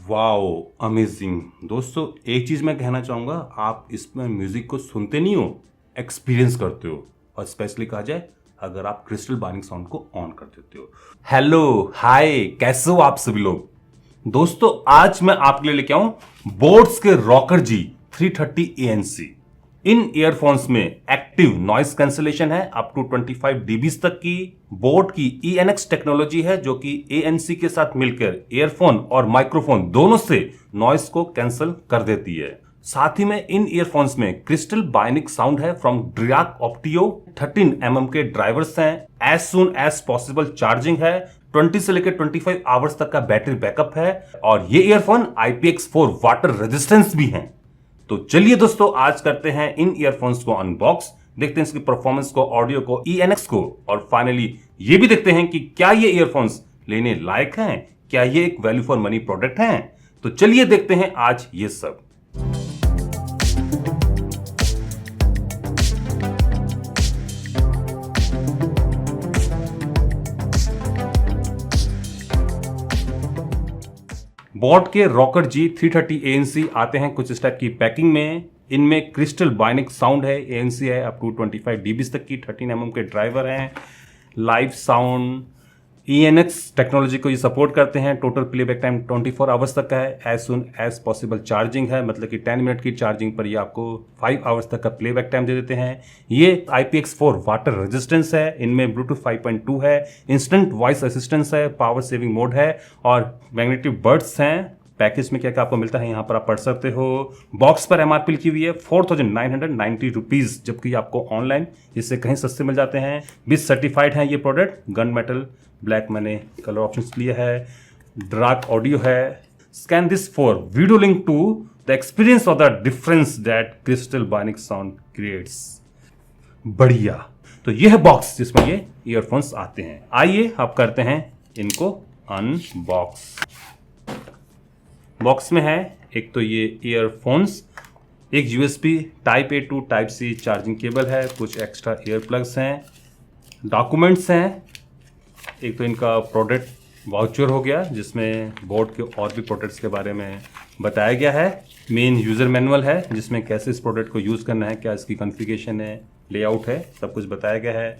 Wow, amazing दोस्तों। एक चीज मैं कहना चाहूंगा, आप इसमें म्यूजिक को सुनते नहीं हो, एक्सपीरियंस करते हो। और स्पेशली कहा जाए अगर आप क्रिस्टल बाइनिंग साउंड को ऑन कर देते हो। हेलो हाय, कैसे हो आप सभी लोग। दोस्तों आज मैं आपके लिए लेके आऊं बोट्स के रॉकर जी 330 ANC। इन ईयरफोन्स में एक्टिव नॉइस कैंसलेशन है अप टू 25 dB तक की। बोट की ENX टेक्नोलॉजी है जो कि ANC के साथ मिलकर ईयरफोन और माइक्रोफोन दोनों से नॉइस को कैंसिल कर देती है। साथ ही में इन ईयरफोन्स में क्रिस्टल बाइनिक साउंड है फ्रॉम ड्रियाक ऑप्टियो। 13 mm के ड्राइवर्स हैं। As soon as possible charging है। 20 से लेकर 25 आवर्स तक का बैटरी बैकअप है। और ये ईयरफोन IPX4 वाटर रेजिस्टेंस भी है। तो चलिए दोस्तों आज करते हैं इन ईयरफोन्स को अनबॉक्स, देखते हैं इसकी परफॉर्मेंस को, ऑडियो को, ENX को, और फाइनली ये भी देखते हैं कि क्या ये ईयरफोन्स लेने लायक हैं, क्या ये एक वैल्यू फॉर मनी प्रोडक्ट हैं। तो चलिए देखते हैं आज ये सब। बोट के रॉकर जी 330 ANC आते हैं कुछ इस टाइप की पैकिंग में। इनमें क्रिस्टल बाइनिक साउंड है, ANC है अप टू 25 dB तक की। 13 mm के ड्राइवर हैं। लाइव साउंड ENX टेक्नोलॉजी को ये सपोर्ट करते हैं। टोटल प्लेबैक टाइम 24 आवर्स तक का है। As soon as possible charging है, मतलब कि 10 मिनट की चार्जिंग पर ये आपको 5 आवर्स तक का प्लेबैक टाइम दे देते हैं। ये IPX4 वाटर रेजिस्टेंस है। इनमें ब्लूटूथ 5.2 है, इंस्टेंट वॉइस असिस्टेंस है, पावर सेविंग मोड है और मैग्नेटिक बर्ड्स हैं। पैकेज में क्या क्या आपको मिलता है यहाँ पर आप पढ़ सकते हो। बॉक्स पर MRP लिखी हुई है 4990 रुपीज, जबकि आपको ऑनलाइन इससे कहीं सस्ते मिल जाते हैं। भी सर्टिफाइड है ये प्रोडक्ट। गन मेटल ब्लैक मैंने कलर ऑप्शन लिया है। ड्राक ऑडियो है। Scan this for video link to the experience of the difference that crystal bionic sound creates. बढ़िया। तो ये है बॉक्स जिसमें ये ईयरफोन्स आते हैं। आइए अब करते हैं इनको अनबॉक्स। बॉक्स में है एक तो ये ईयरफोन्स, एक USB Type-A to Type-C charging cable है, कुछ एक्स्ट्रा ईयर प्लग्स हैं, डॉक्यूमेंट्स हैं। एक तो इनका प्रोडक्ट वाउचर हो गया जिसमें बोट के और भी प्रोडक्ट्स के बारे में बताया गया है। मेन यूज़र मैनुअल है जिसमें कैसे इस प्रोडक्ट को यूज़ करना है, क्या इसकी कॉन्फ़िगरेशन है, लेआउट है, सब कुछ बताया गया है।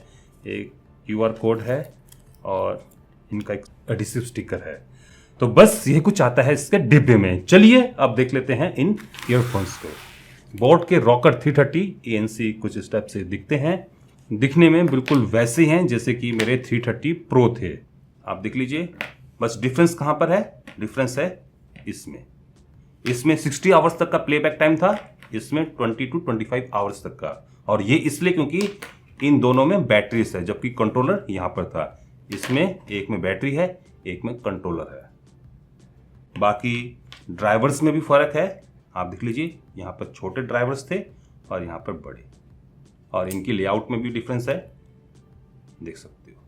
एक QR कोड है और इनका एक एडिसिव स्टिकर है। तो बस ये कुछ आता है इसके डिब्बे में। चलिए अब देख लेते हैं इन ईयरफोन्स को। बोट के रॉकर 330 ANC कुछ इस टाइप से दिखते हैं। दिखने में बिल्कुल वैसे हैं जैसे कि मेरे 330 प्रो थे। आप देख लीजिए। बस डिफरेंस कहाँ पर है? डिफरेंस है इसमें 60 आवर्स तक का प्लेबैक टाइम था, इसमें 20 to 25 आवर्स तक का। और ये इसलिए क्योंकि इन दोनों में बैटरीज है, जबकि कंट्रोलर यहाँ पर था। इसमें एक में बैटरी है, एक में कंट्रोलर है। बाकी ड्राइवर्स में भी फर्क है। आप देख लीजिए, यहाँ पर छोटे ड्राइवर्स थे और यहाँ पर बड़े, और इनकी लेआउट में भी डिफरेंस है, देख सकते हो।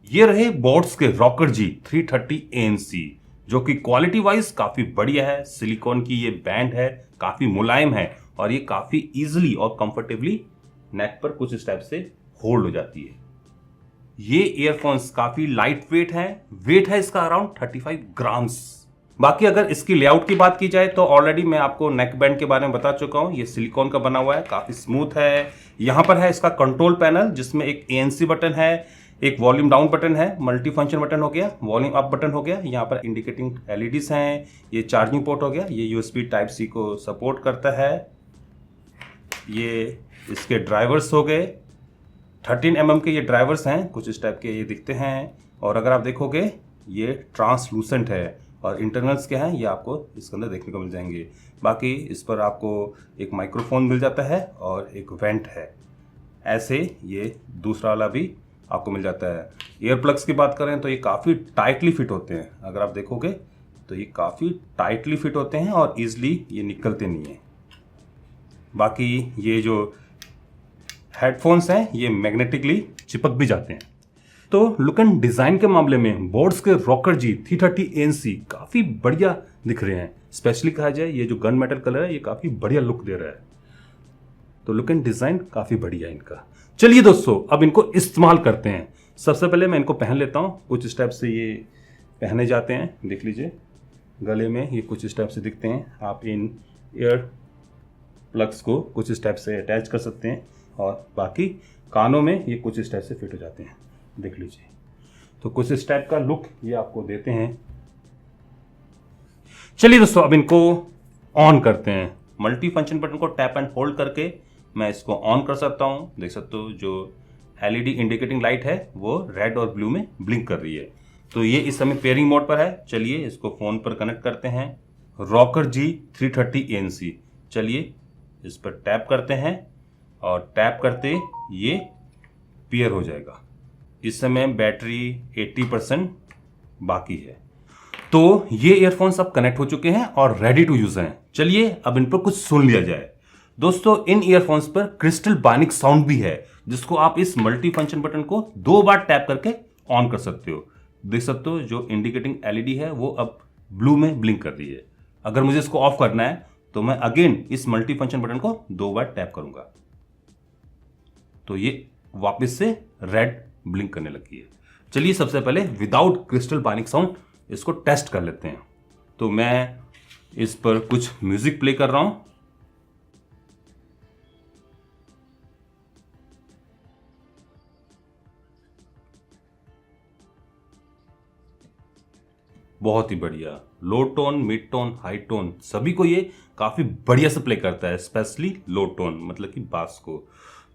ये रहे बोट्स के रॉकर जी 330 ANC, जो कि क्वालिटी वाइज काफी बढ़िया है। सिलिकॉन की ये बैंड है, काफी मुलायम है और ये काफी इजीली और कंफर्टेबली नेक पर कुछ इस टाइप से होल्ड हो जाती है। ये ईयरफोन्स काफी लाइट वेट है। वेट है इसका अराउंड 35 ग्राम्स। बाकी अगर इसकी लेआउट की बात की जाए तो ऑलरेडी मैं आपको नेक बैंड के बारे में बता चुका हूं। ये सिलिकॉन का बना हुआ है, काफी स्मूथ है। यहां पर है इसका कंट्रोल पैनल जिसमें एक ANC बटन है, एक वॉल्यूम डाउन बटन है, मल्टी फंक्शन बटन हो गया, वॉल्यूम अप बटन हो गया। यहाँ पर इंडिकेटिंग LEDs हैं। ये चार्जिंग पोर्ट हो गया, ये USB Type-C को सपोर्ट करता है। ये इसके ड्राइवर्स हो गए, 13 mm के ये ड्राइवर्स हैं, कुछ इस टाइप के ये दिखते हैं। और अगर आप देखोगे ये ट्रांसलूसेंट है और इंटरनल्स क्या हैं ये आपको इसके अंदर देखने को मिल जाएंगे। बाकी इस पर आपको एक माइक्रोफोन मिल जाता है और एक वेंट है। ऐसे ये दूसरा वाला भी आपको मिल जाता है। ईयर प्लग्स की बात करें तो ये काफ़ी टाइटली फिट होते हैं। अगर आप देखोगे तो ये काफ़ी टाइटली फिट होते हैं और ईजिली ये निकलते नहीं हैं। बाकी ये जो हेडफोन्स हैं ये मैग्नेटिकली चिपक भी जाते हैं। तो लुक एंड डिज़ाइन के मामले में बोट्स के रॉकर जी 330 ANC काफ़ी बढ़िया दिख रहे हैं। स्पेशली कहा जाए ये जो गन मेटल कलर है ये काफ़ी बढ़िया लुक दे रहा है। तो लुक एंड डिज़ाइन काफ़ी बढ़िया है इनका। चलिए दोस्तों अब इनको इस्तेमाल करते हैं। सबसे पहले मैं इनको पहन लेता हूँ। कुछ स्टेप से ये पहने जाते हैं, देख लीजिए। गले में ये कुछ इस टाइप से दिखते हैं। आप इन ईयर प्लग्स को कुछ इस टाइप से अटैच कर सकते हैं और बाकी कानों में ये कुछ इस टाइप से फिट हो जाते हैं, देख लीजिए। तो कुछ इस टाइप का लुक ये आपको देते हैं। चलिए दोस्तों, अब इनको ऑन करते हैं। मल्टी फंक्शन बटन को टैप एंड होल्ड करके मैं इसको ऑन कर सकता हूँ। देख सकते हो जो एलईडी इंडिकेटिंग लाइट है वो रेड और ब्लू में ब्लिंक कर रही है। तो ये इस समय पेयरिंग मोड पर है। चलिए इसको फ़ोन पर कनेक्ट करते हैं। रॉकर G330 ANC, चलिए इस पर टैप करते हैं और टैप करते ये पेयर हो जाएगा। इस समय बैटरी 80% बाकी है। तो ये ईयरफोन्स अब कनेक्ट हो चुके हैं और रेडी टू यूज हैं। चलिए अब इन पर कुछ सुन लिया जाए। दोस्तों, इन ईयरफोन्स पर क्रिस्टल बाइनिक साउंड भी है, जिसको आप इस मल्टी फंक्शन बटन को 2 बार टैप करके ऑन कर सकते हो। देख सकते हो जो इंडिकेटिंग एलईडी है वो अब ब्लू में ब्लिंक कर रही है। अगर मुझे इसको ऑफ करना है तो मैं अगेन इस मल्टी फंक्शन बटन को 2 बार टैप करूंगा तो ये वापस से रेड ब्लिंक करने लगी है। चलिए सबसे पहले विदाउट क्रिस्टल बाइनिक साउंड इसको टेस्ट कर लेते हैं। तो मैं इस पर कुछ म्यूजिक प्ले कर रहा हूं। बहुत ही बढ़िया, low tone, mid tone, high tone सभी को ये काफी बढ़िया से प्ले करता है, स्पेशली लो टोन मतलब कि बास को।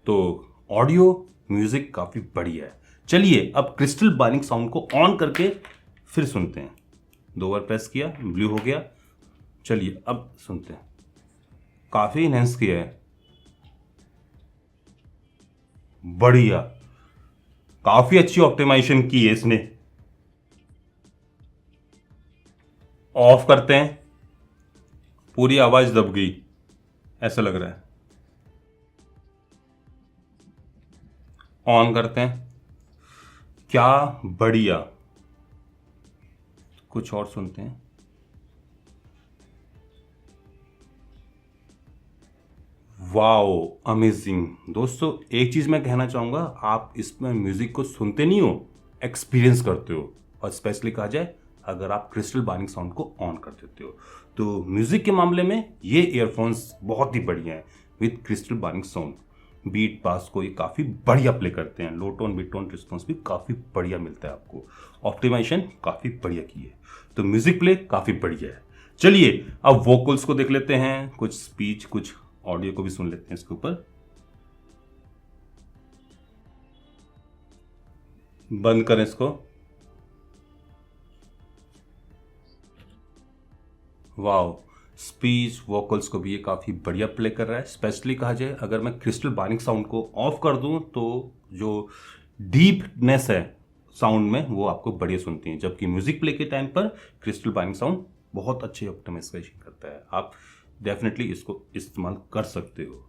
तो ऑडियो म्यूजिक काफी बढ़िया है। चलिए अब क्रिस्टल बाइनिक साउंड को ऑन करके फिर सुनते हैं। 2 बार प्रेस किया, ब्लू हो गया। चलिए अब सुनते हैं। काफी इनहेंस किया है, बढ़िया, काफी अच्छी ऑप्टिमाइजेशन की है इसने। ऑफ करते हैं, पूरी आवाज दब गई ऐसा लग रहा है। ऑन करते हैं, क्या बढ़िया। कुछ और सुनते हैं। Wow, amazing. दोस्तों एक चीज मैं कहना चाहूंगा, आप इसमें म्यूजिक को सुनते नहीं हो, एक्सपीरियंस करते हो। और स्पेशली कहा जाए अगर आप क्रिस्टल बाइनिक साउंड को ऑन कर देते हो तो म्यूजिक के मामले में ये ईयरफोन्स बहुत ही बढ़िया हैं with crystal bionic sound. Beat bass को ये काफ़ी बढ़िया प्ले करते हैं। Low tone mid tone response भी काफ़ी बढ़िया मिलता है आपको। ऑप्टिमाइजेशन काफ़ी बढ़िया की है, तो म्यूजिक प्ले काफ़ी बढ़िया है। चलिए अब वोकल्स को देख लेते हैं, कुछ स्पीच कुछ ऑडियो को भी सुन लेते हैं इसके ऊपर। बंद करें इसको। वाओ, स्पीच वोकल्स को भी ये काफ़ी बढ़िया प्ले कर रहा है। स्पेशली कहा जाए अगर मैं क्रिस्टल बाइनिक साउंड को ऑफ कर दूं तो जो डीपनेस है साउंड में वो आपको बढ़िया सुनती है, जबकि म्यूजिक प्ले के टाइम पर क्रिस्टल बाइनिक साउंड बहुत अच्छे ऑप्टिमाइजेशन करता है। आप डेफिनेटली इसको इस्तेमाल कर सकते हो।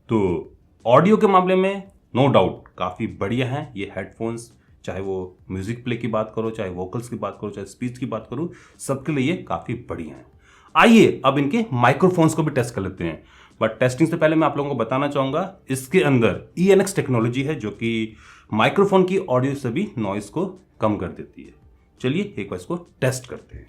तो ऑडियो के मामले में नो डाउट काफ़ी बढ़िया है ये हेडफोन्स। चाहे वो म्यूजिक प्ले की बात करो, चाहे वोकल्स की बात करो, चाहे स्पीच की बात करो, सबके लिए ये काफ़ी बढ़िया है। आइए अब इनके माइक्रोफोन्स को भी टेस्ट कर लेते हैं। बट टेस्टिंग से पहले मैं आप लोगों को बताना चाहूंगा इसके अंदर ENX टेक्नोलॉजी है जो कि माइक्रोफोन की ऑडियो से भी नॉइस को कम कर देती है। चलिए एक बार इसको टेस्ट करते हैं।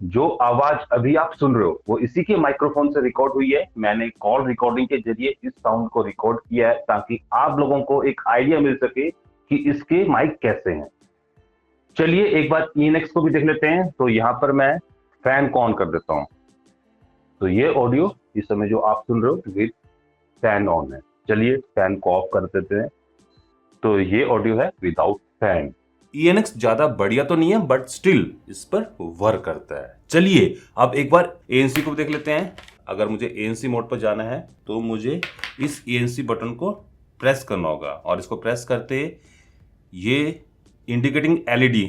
जो आवाज अभी आप सुन रहे हो वो इसी के माइक्रोफोन से रिकॉर्ड हुई है। मैंने कॉल रिकॉर्डिंग के जरिए इस साउंड को रिकॉर्ड किया है ताकि आप लोगों को एक आइडिया मिल सके कि इसके माइक कैसे हैं। चलिए एक बार ENX को भी देख लेते हैं। तो यहाँ पर मैं फैन को ऑन कर देता हूँ। तो ये ऑडियो इस समय जो आप सुन रहे हो विद फैन ऑन है। चलिए फैन को ऑफ कर देते हैं। तो ये ऑडियो है विदाउट फैन। ENX ज्यादा बढ़िया तो नहीं है बट स्टिल इस पर वर्क करता है। चलिए अब एक बार ANC को देख लेते हैं। अगर मुझे ANC मोड पर जाना है तो मुझे इस ANC बटन को प्रेस करना होगा और इसको प्रेस करते ये इंडिकेटिंग LED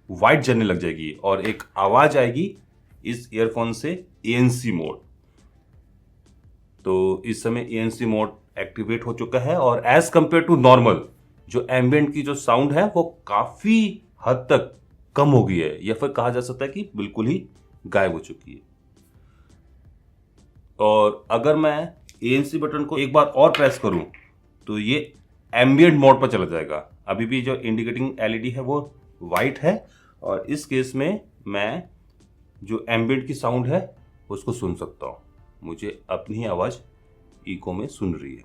वाइट जलने लग जाएगी और एक आवाज आएगी इस ईयरफोन से ANC मोड। तो इस समय ANC मोड एक्टिवेट हो चुका है और एज कंपेयर टू नॉर्मल जो एम्बियंट की जो साउंड है वो काफी हद तक कम हो गई है, या फिर कहा जा सकता है कि बिल्कुल ही गायब हो चुकी है। और अगर मैं ANC बटन को एक बार और प्रेस करूं तो ये एम्बियंट मोड पर चला जाएगा। अभी भी जो इंडिकेटिंग LED है वो वाइट है और इस केस में मैं जो एम्बियंट की साउंड है उसको सुन सकता हूँ। मुझे अपनी आवाज़ इको में सुन रही है।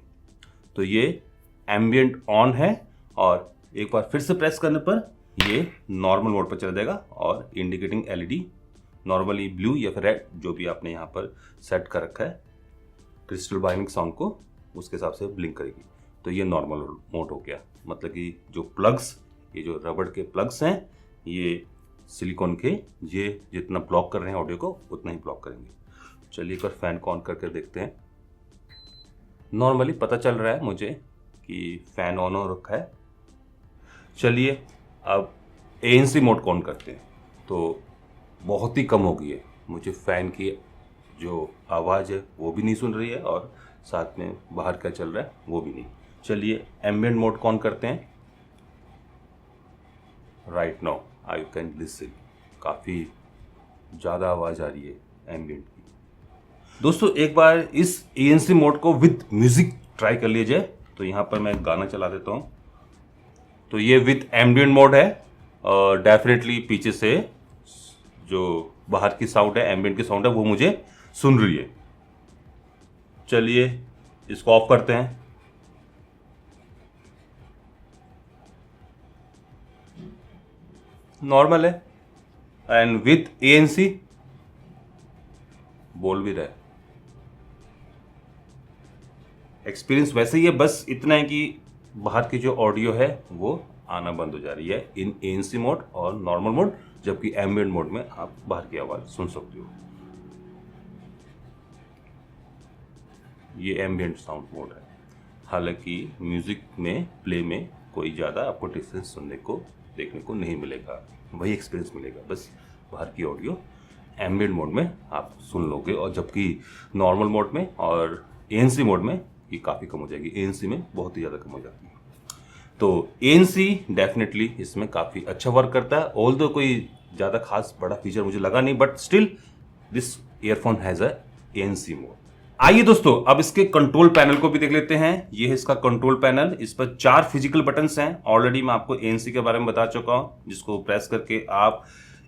तो ये एम्बियंट ऑन है और एक बार फिर से प्रेस करने पर ये नॉर्मल मोड पर चला जाएगा और इंडिकेटिंग एलईडी नॉर्मली ब्लू या फिर रेड जो भी आपने यहाँ पर सेट कर रखा है क्रिस्टल बाइनिंग साउंड को उसके हिसाब से ब्लिंक करेगी। तो ये नॉर्मल मोड हो गया, मतलब कि जो प्लग्स, ये जो रबड़ के प्लग्स हैं ये सिलिकॉन के, ये जितना ब्लॉक कर रहे हैं ऑडियो को उतना ही ब्लॉक करेंगे। चलिए एक बार फैन को ऑन करके देखते हैं। नॉर्मली पता चल रहा है मुझे कि फैन ऑन हो रखा है। चलिए अब ANC मोड को ऑन करते हैं। तो बहुत ही कम हो गई है, मुझे फ़ैन की जो आवाज़ है वो भी नहीं सुन रही है और साथ में बाहर क्या चल रहा है वो भी नहीं। चलिए एम्बियंट मोड को ऑन करते हैं। Right now I can listen, काफ़ी ज़्यादा आवाज़ आ रही है एम्बियंट की। दोस्तों एक बार इस ANC मोड को विद म्यूज़िक ट्राई कर लीजिए। तो यहाँ पर मैं गाना चला देता हूँ। तो ये विद एम्बियंट मोड है और डेफिनेटली पीछे से जो बाहर की साउंड है, एम्बियंट की साउंड है, वो मुझे सुन रही है। चलिए इसको ऑफ करते हैं। नॉर्मल है एंड विथ ANC बोल भी रहा है। एक्सपीरियंस वैसे ही है, बस इतना है कि बाहर की जो ऑडियो है वो आना बंद हो जा रही है इन ANC मोड और नॉर्मल मोड, जबकि एम्बियंट मोड में आप बाहर की आवाज़ सुन सकते हो। ये एम्बियंट साउंड मोड है। हालांकि म्यूज़िक में प्ले में कोई ज़्यादा आपको डिफरेंस सुनने को देखने को नहीं मिलेगा, वही एक्सपीरियंस मिलेगा, बस बाहर की ऑडियो एम्बियंट मोड में आप सुन लोगे। और जबकि नॉर्मल मोड में और ANC मोड में ये काफ़ी कम हो जाएगी, ANC में बहुत ही ज़्यादा कम हो जाती है। तो ANC डेफिनेटली इसमें काफ़ी अच्छा वर्क करता है, ऑल्दो कोई ज़्यादा खास बड़ा फीचर मुझे लगा नहीं, but still this earphone has a ANC mode. आइए दोस्तों अब इसके कंट्रोल पैनल को भी देख लेते हैं। ये है इसका कंट्रोल पैनल। इस पर 4 फिजिकल बटन्स हैं। ऑलरेडी मैं आपको ANC के बारे में बता चुका हूँ, जिसको प्रेस करके आप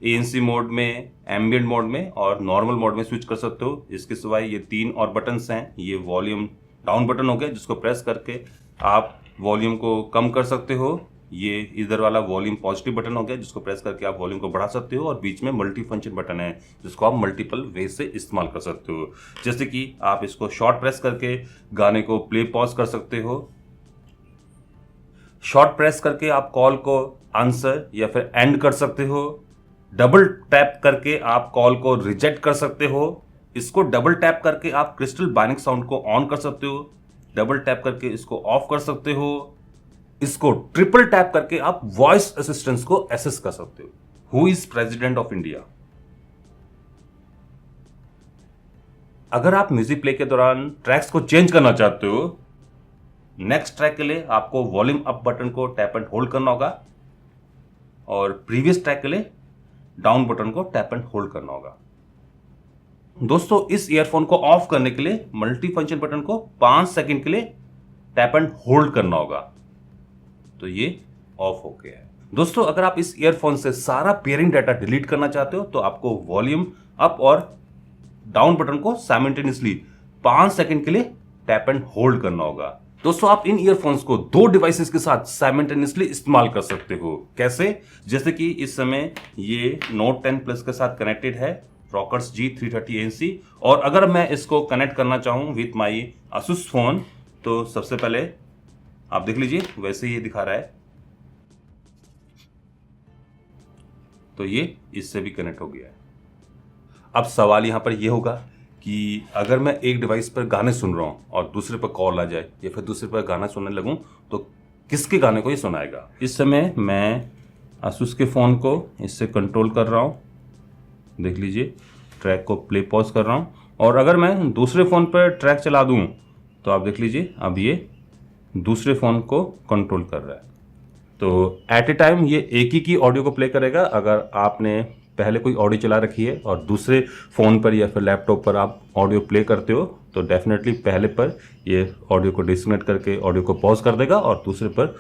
ANC मोड में, एम्बियंट मोड में और नॉर्मल मोड में स्विच कर सकते हो। इसके सिवाय ये 3 और बटन्स हैं। ये वॉल्यूम डाउन बटन हो गया, जिसको प्रेस करके आप वॉल्यूम को कम कर सकते हो। ये इधर वाला वॉल्यूम पॉजिटिव बटन हो गया, जिसको प्रेस करके आप वॉल्यूम को बढ़ा सकते हो। और बीच में मल्टी फंक्शन बटन है, जिसको आप मल्टीपल वे से इस्तेमाल कर सकते हो। जैसे कि आप इसको शॉर्ट प्रेस करके गाने को प्ले पॉज कर सकते हो। शॉर्ट प्रेस करके आप कॉल को आंसर या फिर एंड कर सकते हो। डबल टैप करके आप कॉल को रिजेक्ट कर सकते हो। इसको डबल टैप करके आप क्रिस्टल बाइनिंग साउंड को ऑन कर सकते हो। डबल टैप करके इसको ऑफ कर सकते हो। इसको ट्रिपल टैप करके आप वॉइस असिस्टेंस को एसेस कर सकते हो। Who is president of India. अगर आप म्यूजिक प्ले के दौरान ट्रैक्स को चेंज करना चाहते हो, नेक्स्ट ट्रैक के लिए आपको वॉल्यूम अप बटन को टैप एंड होल्ड करना होगा और प्रीवियस ट्रैक के लिए डाउन बटन को टैप एंड होल्ड करना होगा। दोस्तों इस ईयरफोन को ऑफ करने के लिए मल्टी फंक्शन बटन को 5 सेकंड के लिए टैप एंड होल्ड करना होगा। तो ये ऑफ हो गया है। दोस्तों अगर आप इस ईयरफोन से सारा पेयरिंग डाटा डिलीट करना चाहते हो तो आपको वॉल्यूम अप और डाउन बटन को साइमल्टेनियसली 5 सेकंड के लिए टैप एंड होल्ड करना होगा। दोस्तों आप इन ईयरफोन्स को 2 डिवाइसेस के साथ साइमल्टेनियसली इस्तेमाल कर सकते हो। कैसे? जैसे कि इस समय ये Note 10 Plus के साथ कनेक्टेड है, रॉकर्स G330ANC, और अगर मैं इसको कनेक्ट करना चाहूँ विथ माई Asus फोन तो सबसे पहले आप देख लीजिए वैसे ही दिखा रहा है। तो ये इससे भी कनेक्ट हो गया है। अब सवाल यहाँ पर यह होगा कि अगर मैं एक डिवाइस पर गाने सुन रहा हूँ और दूसरे पर कॉल आ जाए या फिर दूसरे पर गाना सुनने लगूँ तो किसके गाने को ये सुनाएगा। इस समय मैं Asus के फ़ोन को इससे कंट्रोल कर रहा हूँ, देख लीजिए ट्रैक को प्ले पॉज कर रहा हूँ। और अगर मैं दूसरे फ़ोन पर ट्रैक चला दूँ तो आप देख लीजिए अब ये दूसरे फ़ोन को कंट्रोल कर रहा है। तो एट ए टाइम ये एक ही की ऑडियो को प्ले करेगा। अगर आपने पहले कोई ऑडियो चला रखी है और दूसरे फ़ोन पर या फिर लैपटॉप पर आप ऑडियो प्ले करते हो तो डेफिनेटली पहले पर ये ऑडियो को डिस्कनेक्ट करके ऑडियो को पॉज कर देगा और दूसरे पर,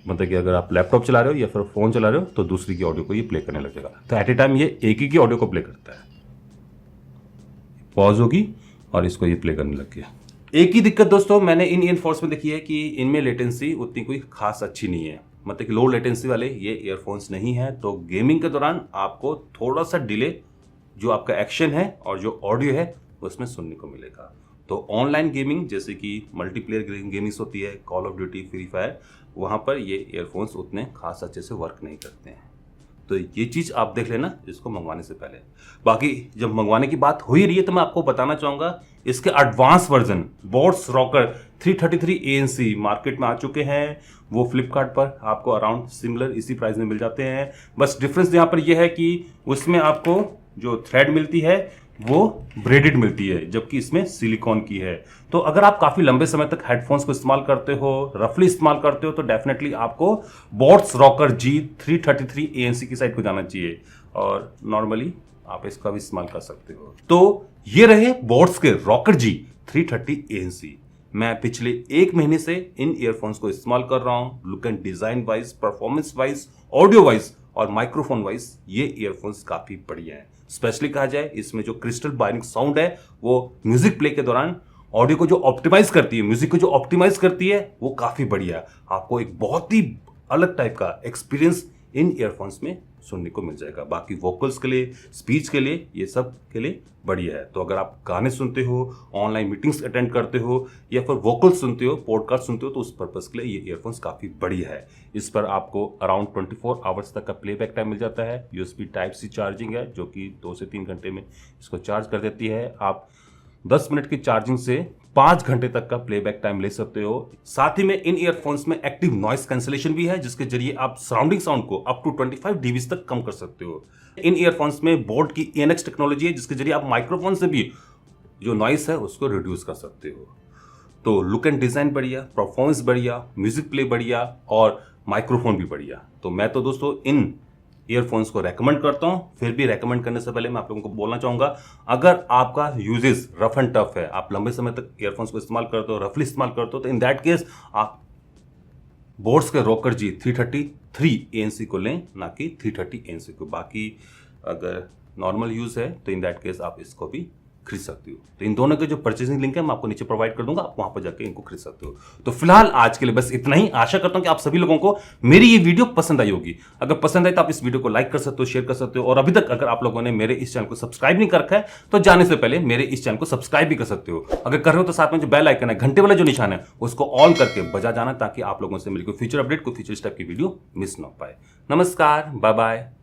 मतलब कि अगर आप लैपटॉप चला रहे हो या फिर फ़ोन चला रहे हो तो दूसरी की ऑडियो को ये प्ले करने लगेगा। तो एट ए टाइम ये एक ही की ऑडियो को प्ले करता है। पॉज होगी और इसको ये प्ले करने लग गया। एक ही दिक्कत दोस्तों मैंने इन ईयरफोन्स में देखी है कि इनमें लेटेंसी उतनी कोई खास अच्छी नहीं है, मतलब कि लो लेटेंसी वाले ये ईयरफोन्स नहीं है। तो गेमिंग के दौरान आपको थोड़ा सा डिले जो आपका एक्शन है और जो ऑडियो है उसमें सुनने को मिलेगा। तो ऑनलाइन गेमिंग जैसे कि मल्टीप्लेयर गेमिंग्स होती है, call of duty, free fire, वहाँ पर ये ईयरफोन्स उतने खास अच्छे से वर्क नहीं करते हैं। तो ये चीज़ आप देख लेना इसको मंगवाने से पहले। बाकी जब मंगवाने की बात हो ही रही है तो मैं आपको बताना चाहूँगा इसके advance version boats rocker 333 ANC market में आ चुके हैं। वो फ्लिपकार्ट पर आपको अराउंड सिमिलर इसी प्राइस में मिल जाते हैं। बस डिफरेंस यहाँ पर यह है कि उसमें आपको जो थ्रेड मिलती है वो ब्रेडेड मिलती है, जबकि इसमें सिलिकॉन की है। तो अगर आप काफ़ी लंबे समय तक हेडफोन्स को इस्तेमाल करते हो, रफली इस्तेमाल करते हो, तो डेफिनेटली आपको बोट्स रॉकर G 333 ANC की साइड को जाना चाहिए और नॉर्मली आप इसका भी इस्तेमाल कर सकते हो। तो ये रहे बोट्स के रॉकर G 330 ANC। मैं पिछले 1 महीने से इन ईयरफोन्स को इस्तेमाल कर रहा हूँ। Look and design wise, performance wise, audio wise और माइक्रोफोन वाइज ये ईयरफोन्स काफी बढ़िया है। स्पेशली कहा जाए इसमें जो क्रिस्टल बाइनिंग साउंड है वो म्यूजिक प्ले के दौरान ऑडियो को जो ऑप्टिमाइज करती है, म्यूजिक को जो ऑप्टिमाइज करती है वो काफी बढ़िया है। आपको एक बहुत ही अलग टाइप का एक्सपीरियंस इन ईयरफोन्स में सुनने को मिल जाएगा। बाकी वोकल्स के लिए, स्पीच के लिए, ये सब के लिए बढ़िया है। तो अगर आप गाने सुनते हो, ऑनलाइन मीटिंग्स अटेंड करते हो या फिर वोकल्स सुनते हो, पॉडकास्ट सुनते हो, तो उस पर्पस के लिए ये ईयरफोन्स काफ़ी बढ़िया है। इस पर आपको अराउंड 24 आवर्स तक का प्लेबैक टाइम मिल जाता है। USB Type-C चार्जिंग है जो कि 2 से 3 घंटे में इसको चार्ज कर देती है। आप 10 मिनट की चार्जिंग से 5 घंटे तक का प्लेबैक टाइम ले सकते हो। साथ ही में इन ईयरफोन्स में एक्टिव नॉइस कैंसिलेशन भी है, जिसके जरिए आप सराउंडिंग साउंड को अप टू 25 dB तक कम कर सकते हो। इन ईयरफोन्स में बोट की ENX टेक्नोलॉजी है, जिसके जरिए आप माइक्रोफोन से भी जो नॉइस है उसको रिड्यूस कर सकते हो। तो लुक एंड डिजाइन बढ़िया, परफॉर्मेंस बढ़िया, म्यूजिक प्ले बढ़िया और माइक्रोफोन भी बढ़िया। तो मैं तो दोस्तों इन ईयरफोन्स को रेकमेंड करता हूं। फिर भी रेकमेंड करने से पहले मैं आप लोगों को बोलना चाहूंगा, अगर आपका यूजेस रफ एंड टफ है, आप लंबे समय तक ईयरफोन्स को इस्तेमाल करते हो, रफली इस्तेमाल करते हो, तो इन दैट केस आप बोट्स के रॉकर G 333 ANC को लें, ना कि 330 ANC को। बाकी अगर नॉर्मल यूज है तो इन दैट केस आप इसको भी खरीद सकते हो। तो इन दोनों के जो परचेसिंग लिंक है मैं आपको नीचे प्रोवाइड कर दूंगा, आप वहां पर जाके इनको खरीद सकते हो। तो फिलहाल आज के लिए बस इतना ही। आशा करता हूं कि आप सभी लोगों को मेरी ये वीडियो पसंद आई होगी। अगर पसंद आई तो आप इस वीडियो को लाइक कर सकते हो, शेयर कर सकते हो, और अभी तक अगर आप लोगों ने मेरे इस चैनल को सब्सक्राइब नहीं कर रखा है तो जाने से पहले मेरे इस चैनल को सब्सक्राइब भी कर सकते हो। अगर कर रहे हो तो साथ में जो बेल आइकन है, घंटे वाला जो निशान है, उसको ऑल करके बजा जाना, ताकि आप लोगों से मेरी कोई फ्यूचर अपडेट, कोई फ्यूचर स्टेप की वीडियो मिस ना हो पाए। नमस्कार, बाय बाय।